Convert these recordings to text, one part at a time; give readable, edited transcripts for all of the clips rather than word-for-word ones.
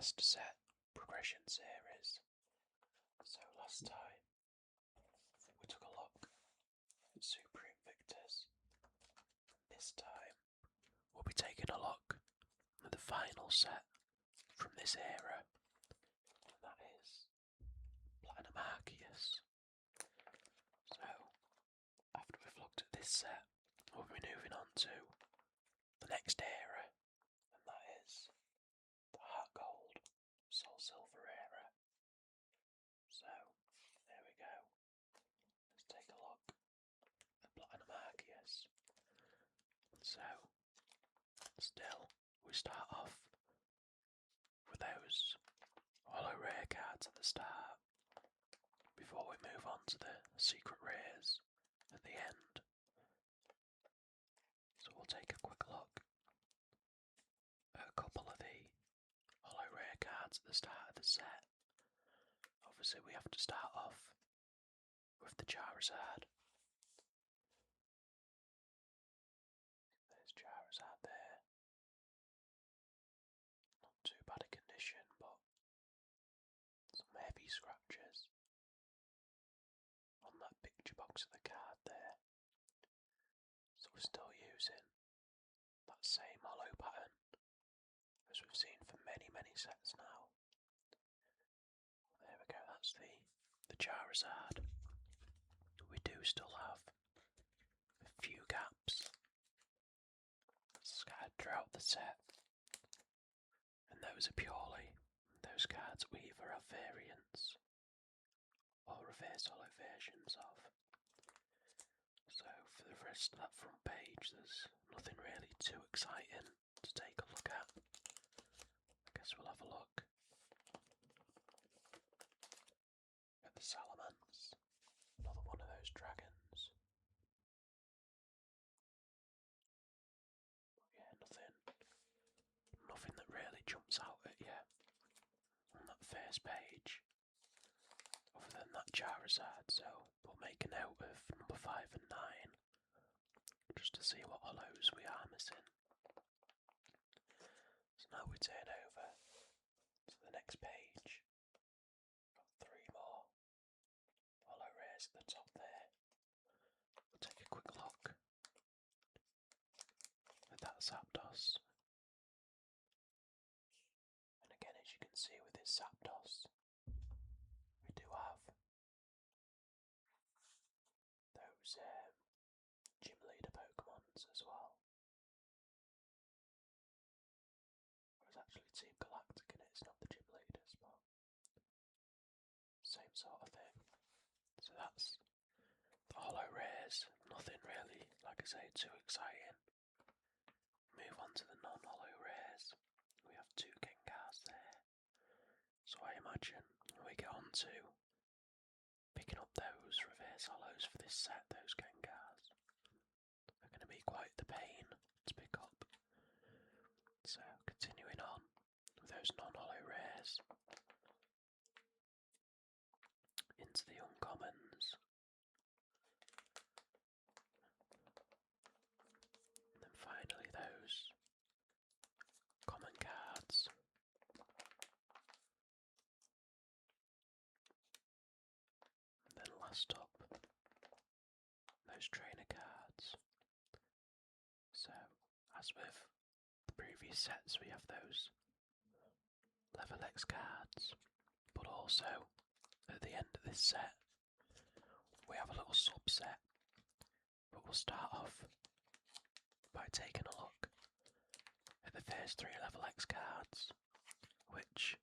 last set progression series. So last time we took a look at Super Invictus. This time we'll be taking a look at the final set from this era, and that is Platinum Arceus. So after we've looked at this set, we'll be moving on to the next era, and that is the Heart Gold, Soul Silver era. So there we go. Let's take a look at Platinum Arceus. So still, we start off with those hollow rare cards at the start before we move on to the secret rares at the end. So we'll take a quick look at a couple of the hollow rare cards at the start of the set. Obviously we have to start off with the Charizard. There's Charizard there. Not too bad a condition, but some heavy scratches on that picture box of the card there. So we're still using that same hollow pattern as we've seen for many sets now. There we go, that's the Charizard. We do still have a few gaps scattered throughout the set, and those are purely those cards we either have variants or reverse hollow versions of. So for the rest of that front page, there's nothing really too exciting to take a look at. I guess we'll have a look at the Salamence, another one of those dragons. But yeah, nothing that really jumps out at you on that first page, other than that Charizard. So we'll make a note of number 5 and 9, just to see what hollows we are missing. So now we turn over to the next page. Got 3 more hollow rares at the top there. We'll take a quick look at that Zapdos. And again, as you can see with this Zapdos, we do have those gym leader Pokémons as well. Well, it's actually Team Galactic and it's not the gym leaders, but same sort of thing. So that's the hollow rares. Nothing really, like I say, too exciting. Move on to the non-hollow rares. We have 2 Gengars there. So I imagine when we get on to picking up those reverse hollows for this set, those Gengars are going to be quite the pain to pick up. So continuing on with those non-hollow rares into the uncommons. And then finally those common cards. And then last up, those trainer cards. So, as with the previous sets, we have those level X cards, but also at the end of this set, we have a little subset. But we'll start off by taking a look at the first 3 level X cards, which,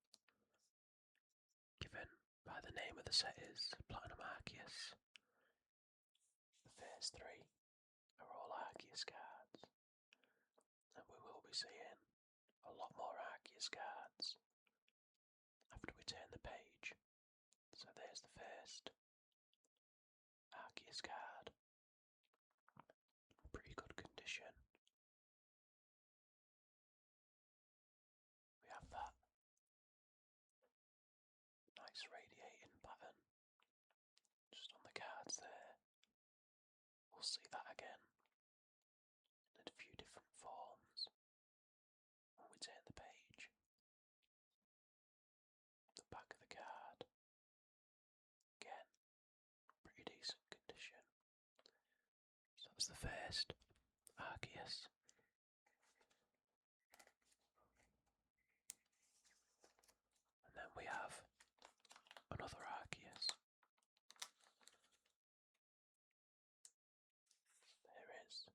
given by the name of the set, is Platinum Arceus. The first 3 are all Arceus cards, and we will be seeing a lot more Arceus cards after we turn the page. So there's the first Arceus card. Pretty good condition. We have that nice radiating pattern just on the cards there. We'll see that again in a few different forms when we turn the page. That's the first Arceus. And then we have another Arceus. There is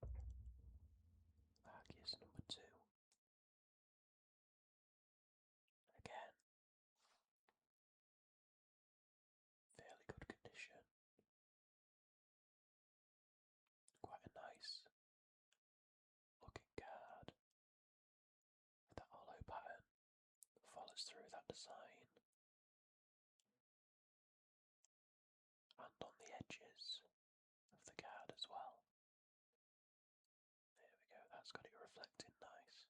Arceus number 2. Again, fairly good condition. Quite a nice looking card. That hollow pattern follows through that design. And on the edges of the card as well. There we go, that's got it reflecting nice.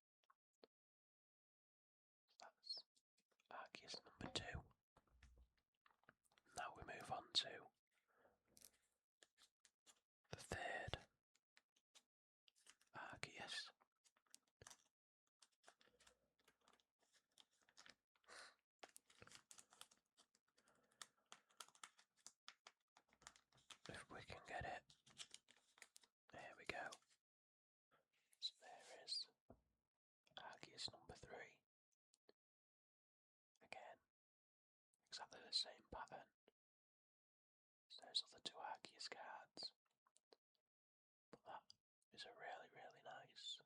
So that's Arceus number 2. Now we move on to the third Arceus. If we can get it. There we go. So there is Arceus number 3. Again, exactly the same pattern as those other 2 Arceus cards. But that is a really, really nice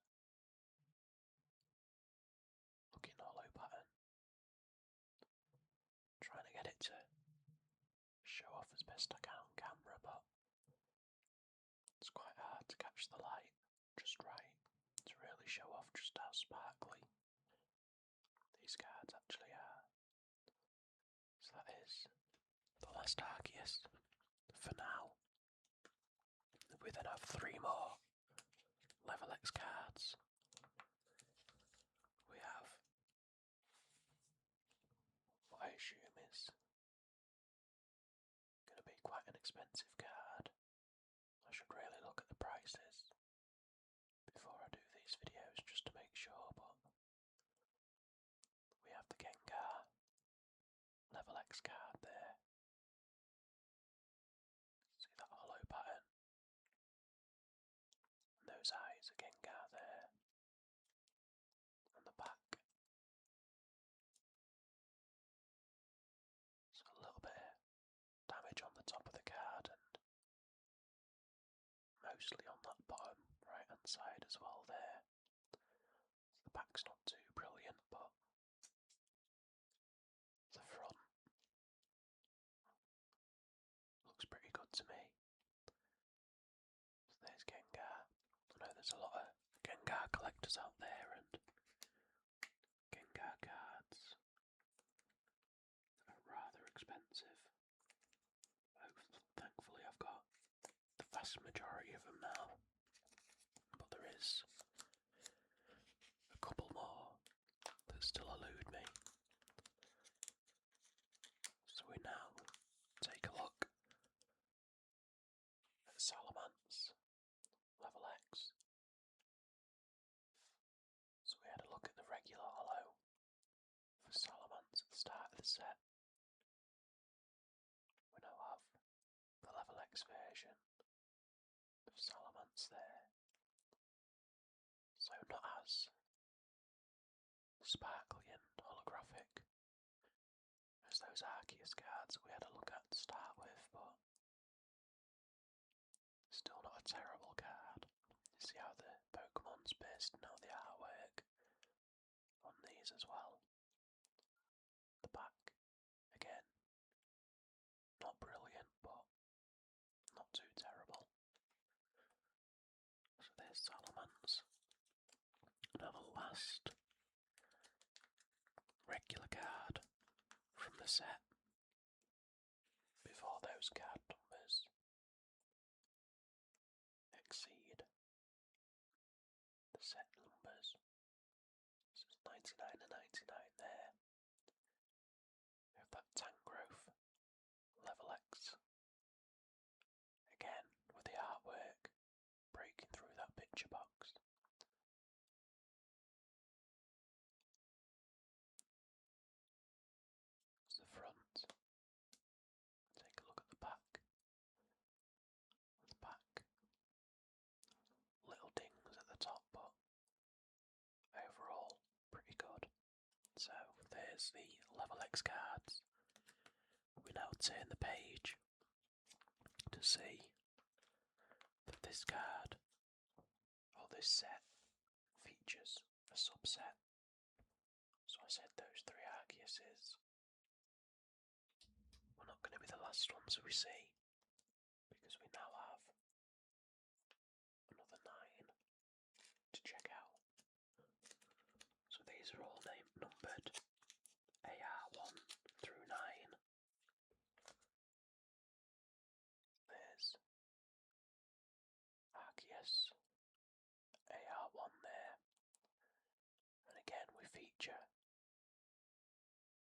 looking hollow pattern. Trying to get it to show off as best I can on camera, but it's quite hard to catch the light just right to really show off just how sparkly these cards actually are. So that is the last Arceus for now. We then have 3 more Level X cards. We have what I assume is going to be quite an expensive card. I should really look at the prices before I do these videos just to make sure, but we have the Gengar Level X card there. See that hollow pattern? And those eyes of Gengar there. On the back. So a little bit of damage on the top of the card and mostly on that bottom right hand side as well there. So the back's not too brilliant, but the front looks pretty good to me. So there's Gengar. I know there's a lot of Gengar collectors out there, and Gengar cards are rather expensive. Thankfully I've got the vast majority of them now, but there is a couple more that still elude me. So we now take a look at Salamence Level X. So we had a look at the regular hollow for Salamence at the start of the set. We now have the Level X version of Salamence there. So not as sparkly and holographic as those Arceus cards we had a look at to start with, but still not a terrible card. You see how the Pokemon's based and how the artwork on these as well. The back, again, not brilliant, but not too terrible. So there's Salamence. Now the last regular card from the set before those card numbers exceed the set numbers. So it's 99 and 99 there. We have that Tangrowth Level X. Again, with the artwork breaking through that picture box. It's the front. Take a look at the back. The back as the level X cards. We now turn the page to see that this card, or this set, features a subset. So I said those 3 Arceuses were not going to be the last ones we see, because we now have another 9 to check out. So these are all numbered AR1 through 9. There's Arceus AR1 there, and again we feature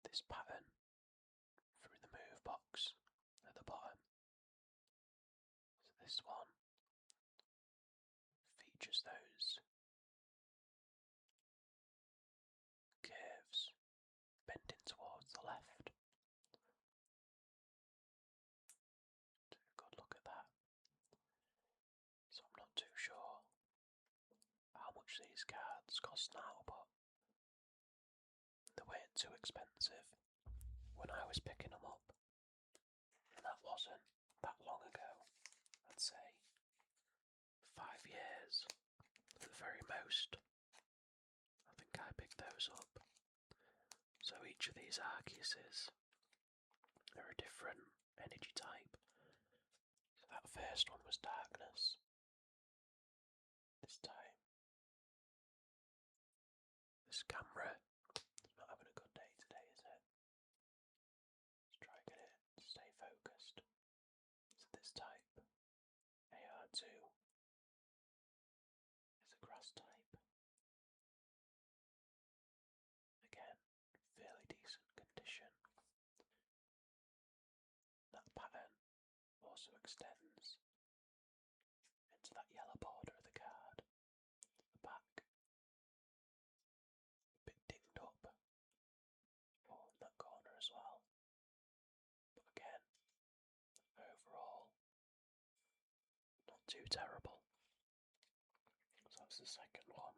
this pattern through the move box at the bottom. So this one features those curves bending towards the left. Take a good look at that. So I'm not too sure how much these cards cost now, but they weren't too expensive when I was picking them up, and that wasn't that long ago. I'd say 5 years at the very most. I think I picked those up. So each of these Arceuses are a different energy type. So that first one was darkness. This time, this camera is not having a good day today, is it? Let's try and get it to stay focused. So this type, AR2, is a grass type. Again, fairly decent condition. That pattern also extends into that yellow border of the card. The back, a bit dinged up, in that corner as well. But again, overall, not too terrible. So that's the second one.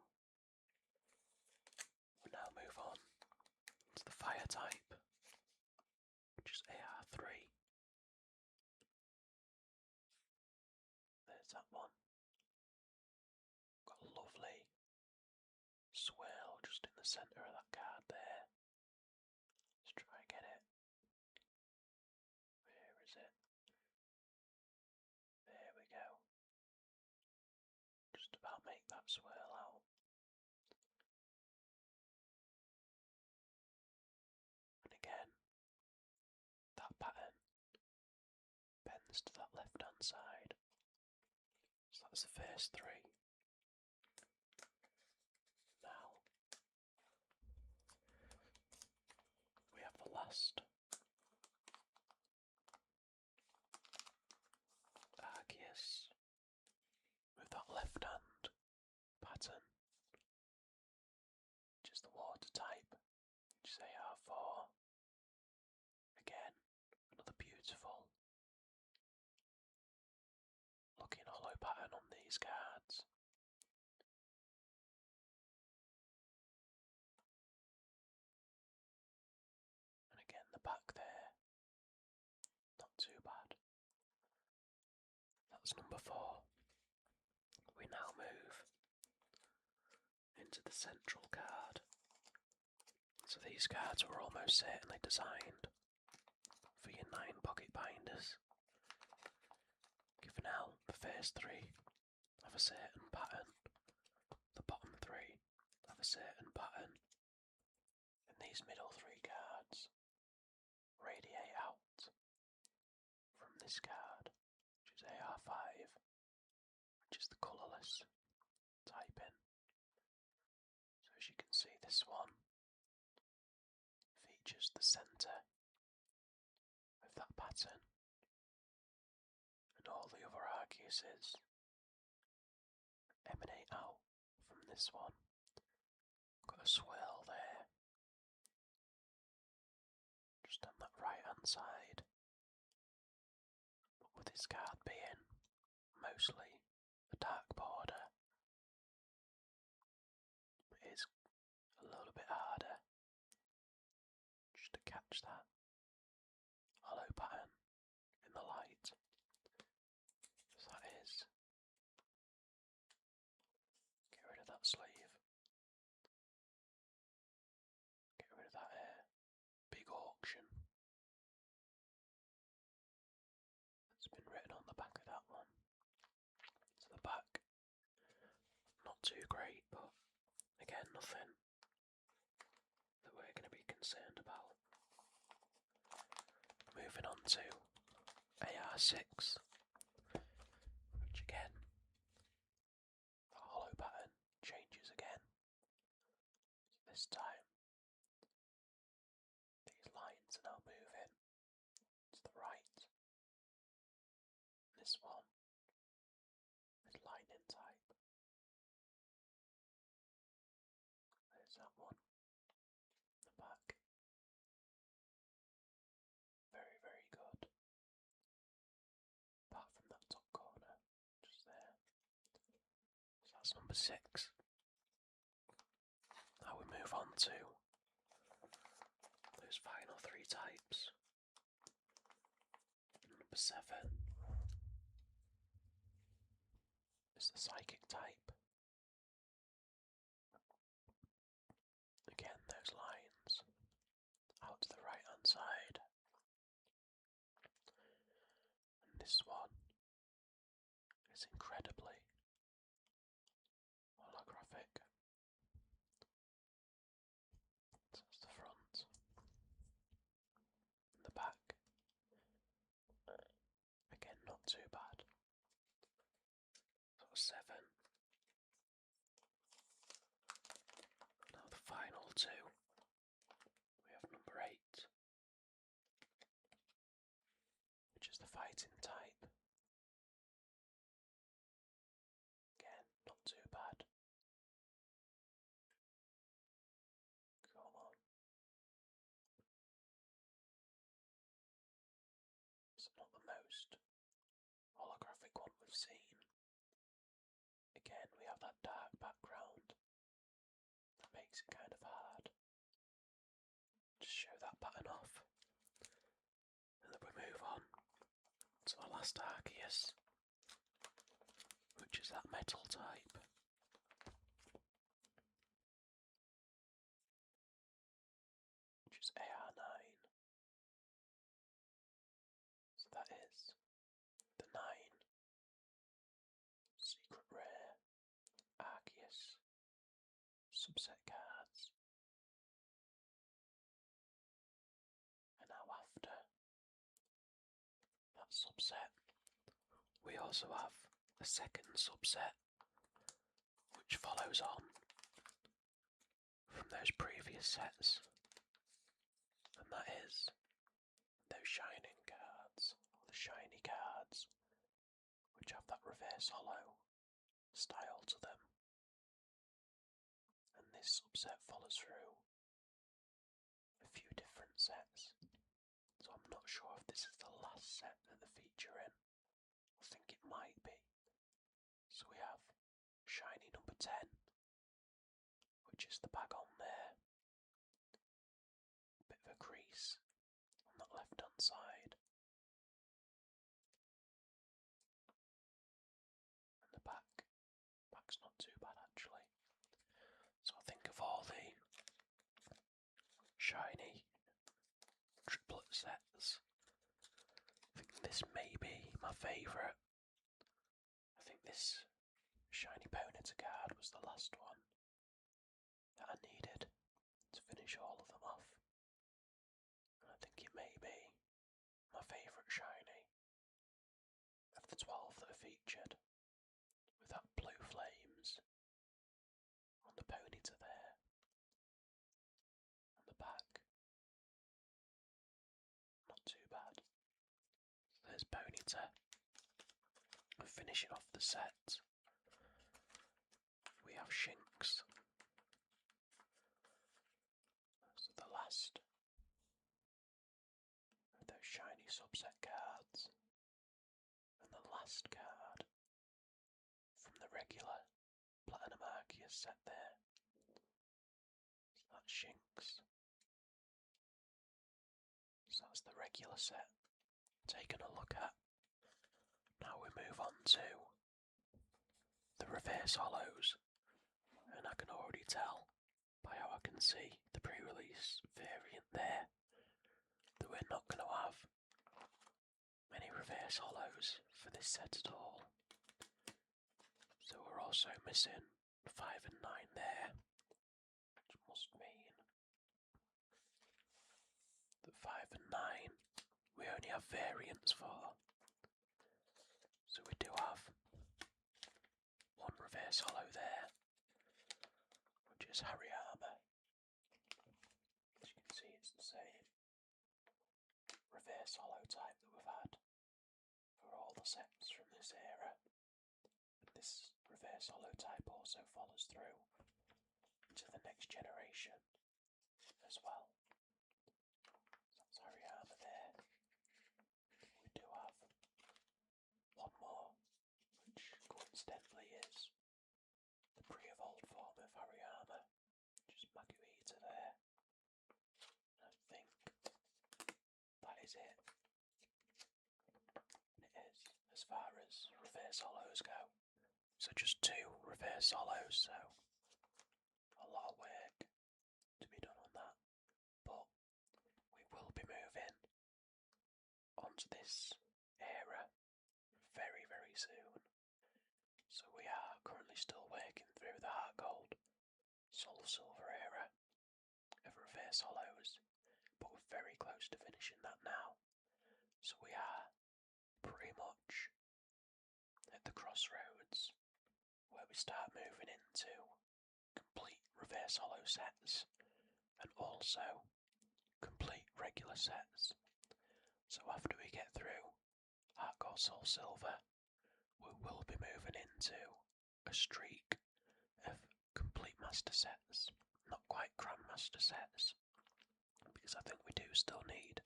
We now move on to the fire type, which is AR3. There's that one. Got a lovely swirl just in the centre of that card there. Let's try and get it. Where is it? There we go. Just about make that swirl out. And again, that pattern bends to that left hand side. So that's the first 3. Now we have the last Arceus with that left hand pattern, which is the water type, which is AR4. Again, another beautiful looking hollow pattern on these cards. And again, the back there, not too bad. That's number 4. We now move into the central card. So these cards were almost certainly designed for your 9 pocket binders. Given out the first 3 have a certain pattern, the bottom 3 have a certain pattern, and these middle 3 cards radiate out from this card, which is AR5, which is the colourless typing. So as you can see, this one features the centre of that pattern, and all the other Arceuses emanate out from this one. Got a swirl there, just on that right hand side. But with this card being mostly a dark border, it is a little bit harder catch that hollow pattern in the light. So that is. Get rid of that sleeve. Get rid of that big auction. It's been written on the back of that one. So the back, not too great, but again, nothing that we're going to be concerned about. Moving on to AR6, which again, the hollow pattern changes again. This time, these lines are now moving to the right. This one is lightning type. There's that one. The back. Very, very good. Apart from that top corner, just there. So that's number 6. Now we move on to those final 3 types. Number 7 is the psychic type. Again, those lines out to the right hand side. And this one is incredibly holographic. So that's the front. And the back. Again, not too bad. So 7. Now the final 2. We have number 8, which is the fighting type. Again, not too bad. Come on. It's not the most holographic one we've seen. Again, we have that dark background that makes it kind of hard to show that pattern off. And then we move on to the last Arceus, which is that metal type. Which is AR9. So that is the 9 secret rare Arceus subset cards. And now after that subset, we also have a second subset which follows on from those previous sets, and that is those shining cards, or the shiny cards, which have that reverse hollow style to them. And this subset follows through a few different sets, so I'm not sure if this is the last set that they feature in. I think it might be. So we have shiny number 10, which is the bag on there. Bit of a crease on that left hand side. And the back's not too bad actually. So I think of all the shiny triplet sets, I think this may be my favourite. I think this shiny Ponyta card was the last one that I needed to finish all of them off. And I think it may be my favourite shiny of the 12 that are featured, with that blue flames on the Ponyta there, on the back. Not too bad. There's Ponyta. And finishing off the set, we have Shinx. So the last of those shiny subset cards, and the last card from the regular Platinum Arceus set there. So that's Shinx. regular set taken a look at. Now we move on to the reverse hollows, and I can already tell by how I can see the pre-release variant there that we're not going to have many reverse hollows for this set at all. So we're also missing 5 and 9 there, which must mean that 5 and 9 we only have variants for. So we do have one reverse hollow there, which is Hariyama. As you can see, it's the same reverse hollow type that we've had for all the sets from this era. But this reverse hollow type also follows through to the next generation as well. So that's Hariyama there. We do have one more, which coincidentally is the pre-evolved form of Hariyama, which is Makuhita there. And I think that is it. And it is, as far as reverse hollows go. So just 2 reverse hollows, so a lot of work to be done on that. But we will be moving onto this era very, very soon. So we are currently still working through the Heart Gold, Soul Silver era of reverse hollows, but we're very close to finishing that now. So we are pretty much at the crossroads where we start moving into complete reverse hollow sets and also complete regular sets. So after we get through Heart Gold, Soul Silver, we will be moving into a streak of complete master sets, not quite grandmaster sets, because I think we do still need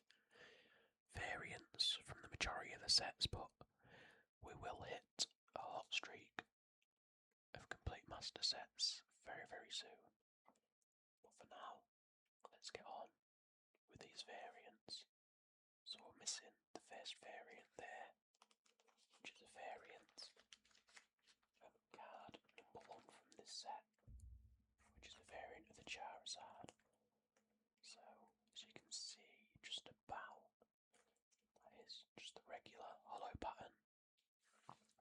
variants from the majority of the sets, but we will hit a hot streak of complete master sets very, very soon. But for now, let's get on with these variants. So we're missing the first variant there, which is a variant of card number 1 from this set, which is a variant of the Charizard. So, as you can see, just about, that is just the regular hollow pattern.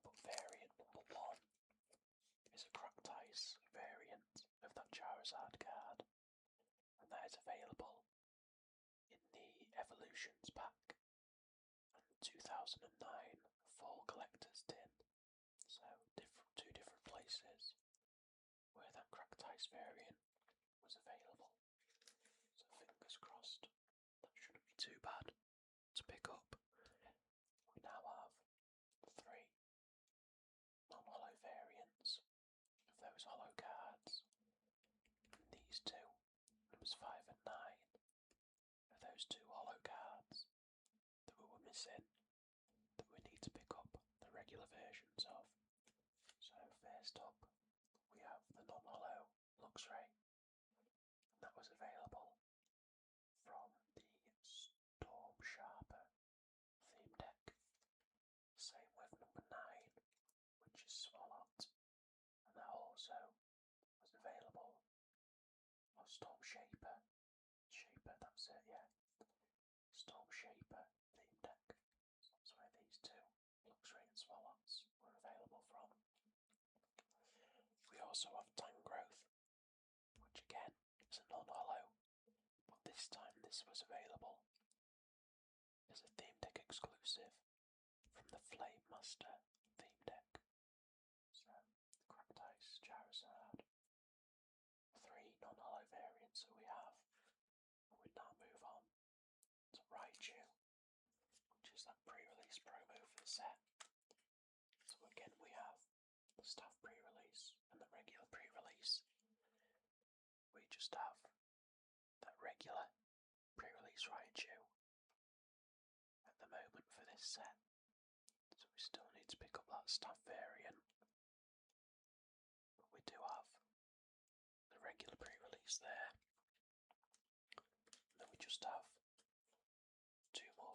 But variant number 1 is a Croctise variant of that Charizard card, and that is available in the Evolutions pack and 2009 Fall Collector's Tin. So 2 different places where that Croctise variant was available. So fingers crossed, that shouldn't be too bad to pick up. We now have 3 non-hollow variants of those hollow cards. And these 2, numbers 5 and 9, are those 2 hollow cards that we were missing, that we need to pick up the regular versions of. So first up, we have the non-hollow Luxray, and that was available from the Storm Sharper theme deck. Same with number 9, which is Swalot, and that also was available on Storm Shaper, that's it, yeah. Storm Shaper theme deck. So that's where these 2, Luxray and Swalots, were available from. We also have Tangrowth, which again is a non-hollow, but this time this was available as a theme deck exclusive from the Flame Master theme deck. So, Croctise, Charizard, 3 non-hollow variants that we have. And we now move on to Raichu, which is that pre-release promo for the set. So again we have the staff pre-release and the regular pre-release. We just have that regular pre-release Raichu at the moment for this set. So we still need to pick up that staff variant. But we do have the regular pre-release there. And then we just have 2 more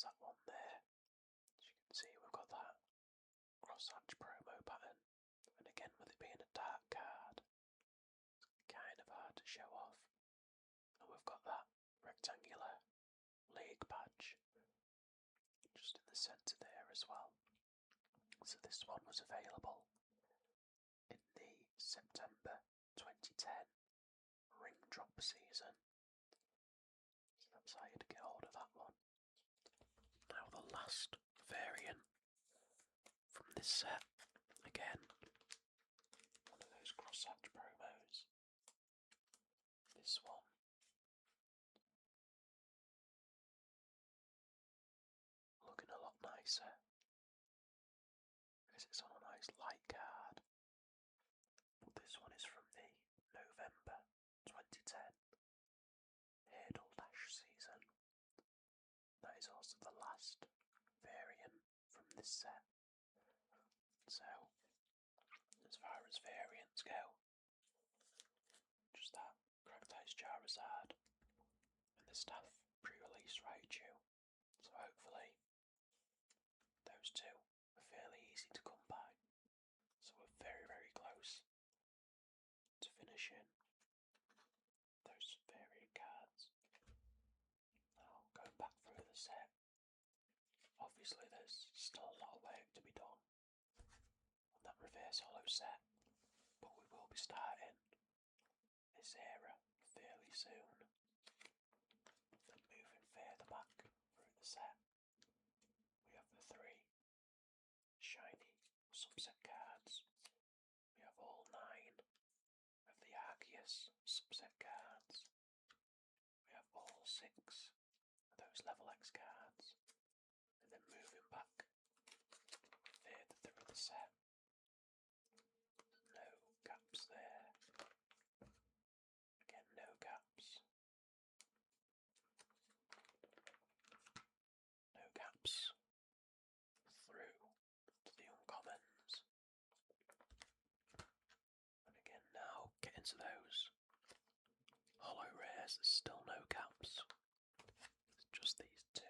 there's that one there. As you can see, we've got that crosshatch promo pattern, and again, with it being a dark card, it's kind of hard to show off. And we've got that rectangular league badge just in the centre there as well. So this one was available in the September 2010 ring drop season. So that's how you'd get hold of that one. Now the last variant from this set, again, one of those crosshatch promos. This one. Looking a lot nicer because it's on a nice light card. But this one is from the November 2010 Hurdle Dash season. That is also the last variant from this set. So, as far as variants go, just that cracked ice Charizard and the staff pre-release Raichu. So hopefully those two are fairly easy to come by. So we're very, very close to finishing those variant cards. Now going back through the set, obviously there's still a lot of work to be done on that reverse holo set, but we will be starting this era fairly soon. Then moving further back through the set, we have the 3 shiny subset cards. We have all 9 of the Arceus subset cards. We have all 6 of those level X cards. And then moving back further through the set, no gaps there. Again, no gaps. No gaps through to the uncommons. And again, now get into those holo rares, there's still no gaps. It's just these 2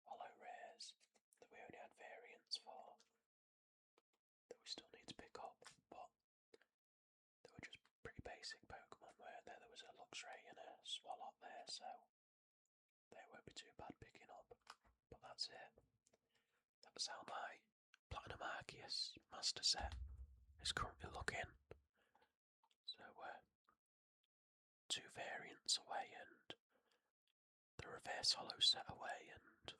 holo rares that we only had variants for, that we still need to pick up, but they were just pretty basic Pokemon, weren't they? There was a Luxray and a Swalot there, so they won't be too bad picking up. But that's it. That's how my Platinum Arceus Master Set is currently looking. So 2 variants away and the reverse holo set away, and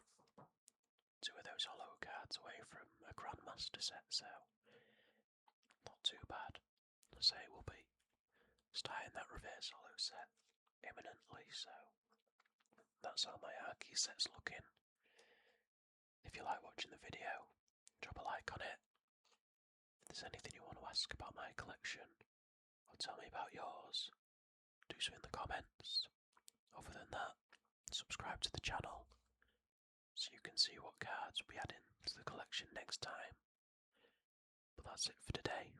2 of those holo cards away from a Grandmaster set, so not too bad. I say we'll be starting that reverse holo set imminently, so that's how my Arceus set's looking. If you like watching the video, drop a like on it. If there's anything you want to ask about my collection, or tell me about yours, do so in the comments. Other than that, subscribe to the channel so you can see what cards we add into the collection next time. But that's it for today.